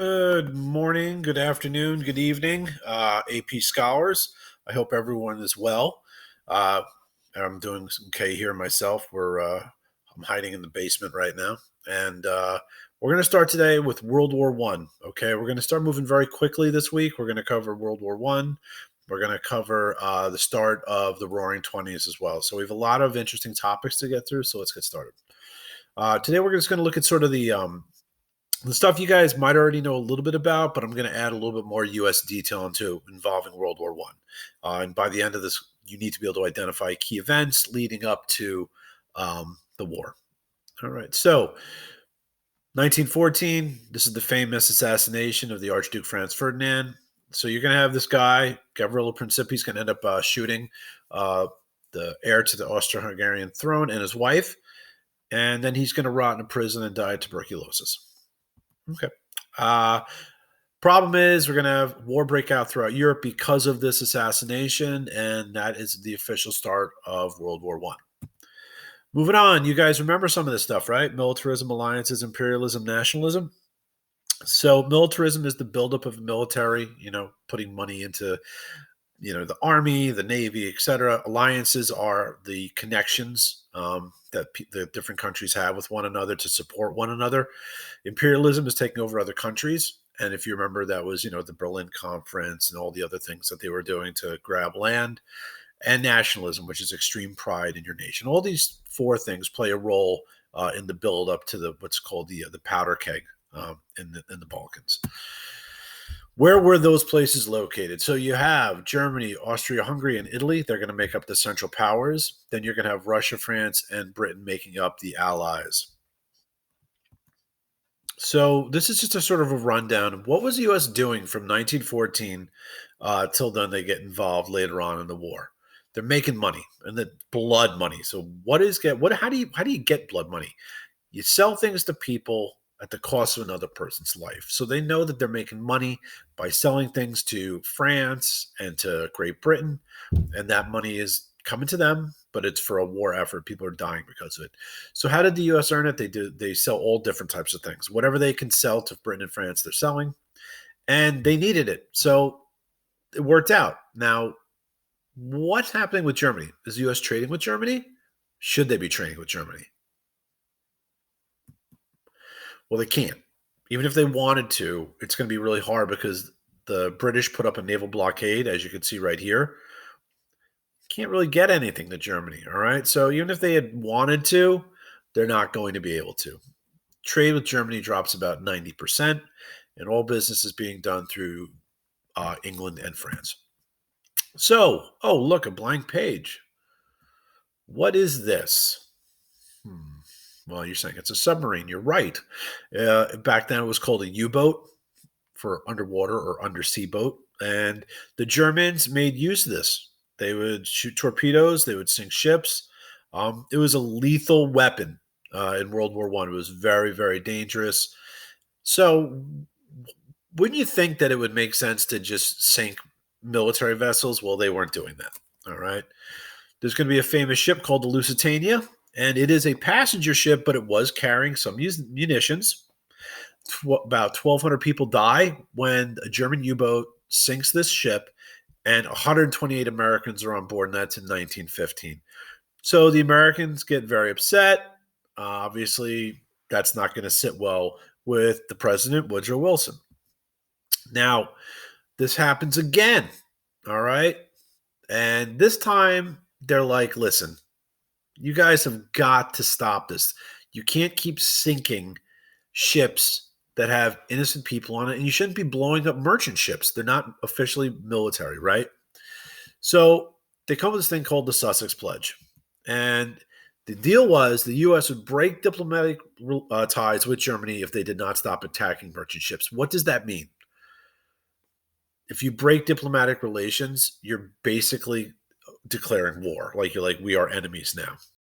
Good morning, good afternoon, good evening, AP scholars. I hope everyone is well. Uh, I'm doing okay here myself. I'm hiding in the basement right now, and we're going to start today with World War One. Okay, we're going to start moving very quickly this week. We're going to cover World War One. We're going to cover the start of the Roaring Twenties as well. So we have a lot of interesting topics to get through. So let's get started. Today we're just going to look at sort of the stuff you guys might already know a little bit about, but I'm going to add a little bit more U.S. detail into involving World War One. And by the end of this, you need to be able to identify key events leading up to the war. All right. So, 1914. This is the famous assassination of the Archduke Franz Ferdinand. So you're going to have this guy, Gavrilo Princip. He's going to end up shooting uh, the heir to the Austro-Hungarian throne and his wife, and then he's going to rot in a prison and die of tuberculosis. Okay. Uh, Problem is, we're going to have war break out throughout Europe because of this assassination, and that is the official start of World War One. Moving on, you guys remember some of this stuff, right? Militarism, alliances, imperialism, nationalism. So, militarism is the buildup of military, putting money into, the army, the navy, etc. Alliances are the connections that the different countries have with one another to support one another. Imperialism is taking over other countries. And if you remember, that was, the Berlin Conference and all the other things that they were doing to grab land. And nationalism, which is extreme pride in your nation. All these four things play a role in the build up to what's called the powder keg in the Balkans. Where were those places located? So you have Germany, Austria, Hungary, and Italy. They're going to make up the Central Powers. Then you're going to have Russia, France, and Britain making up the Allies. So this is just a sort of a rundown of what was the U.S. doing from 1914 till then they get involved later on in the war. They're making money, and the blood money. So how do you get blood money? You sell things to people at the cost of another person's life. So they know that they're making money by selling things to France and to Great Britain, and that money is coming to them, but it's for a war effort. People are dying because of it. So how did the U.S. earn it? They sell all different types of things. Whatever they can sell to Britain and France, they're selling, and they needed it. So it worked out. Now, what's happening with Germany? Is the U.S. trading with Germany? Should they be trading with Germany? Well, they can't. Even if they wanted to, it's going to be really hard because the British put up a naval blockade, as you can see right here. Can't really get anything to Germany, all right? So even if they had wanted to, they're not going to be able to. Trade with Germany drops about 90%, and all business is being done through England and France. So, oh, look, a blank page. What is this? Well, you're saying it's a submarine. You're right. Back then, it was called a U-boat for underwater or undersea boat, and the Germans made use of this. They would shoot torpedoes. They would sink ships. It was a lethal weapon in World War One. It was very, very dangerous. So, wouldn't you think that it would make sense to just sink military vessels? Well, they weren't doing that. All right. There's going to be a famous ship called the Lusitania, and it is a passenger ship, but it was carrying some munitions. About 1,200 people die when a German U-boat sinks this ship, and 128 Americans are on board, and that's in 1915. So the Americans get very upset. Obviously, that's not going to sit well with the president, Woodrow Wilson. Now, this happens again, all right? And this time, they're like, listen, you guys have got to stop this. You can't keep sinking ships that have innocent people on it, and you shouldn't be blowing up merchant ships. They're not officially military, right? So they come up with this thing called the Sussex Pledge. And the deal was the U.S. would break diplomatic ties with Germany if they did not stop attacking merchant ships. What does that mean? If you break diplomatic relations, you're basically declaring war. Like you're like, we are enemies now.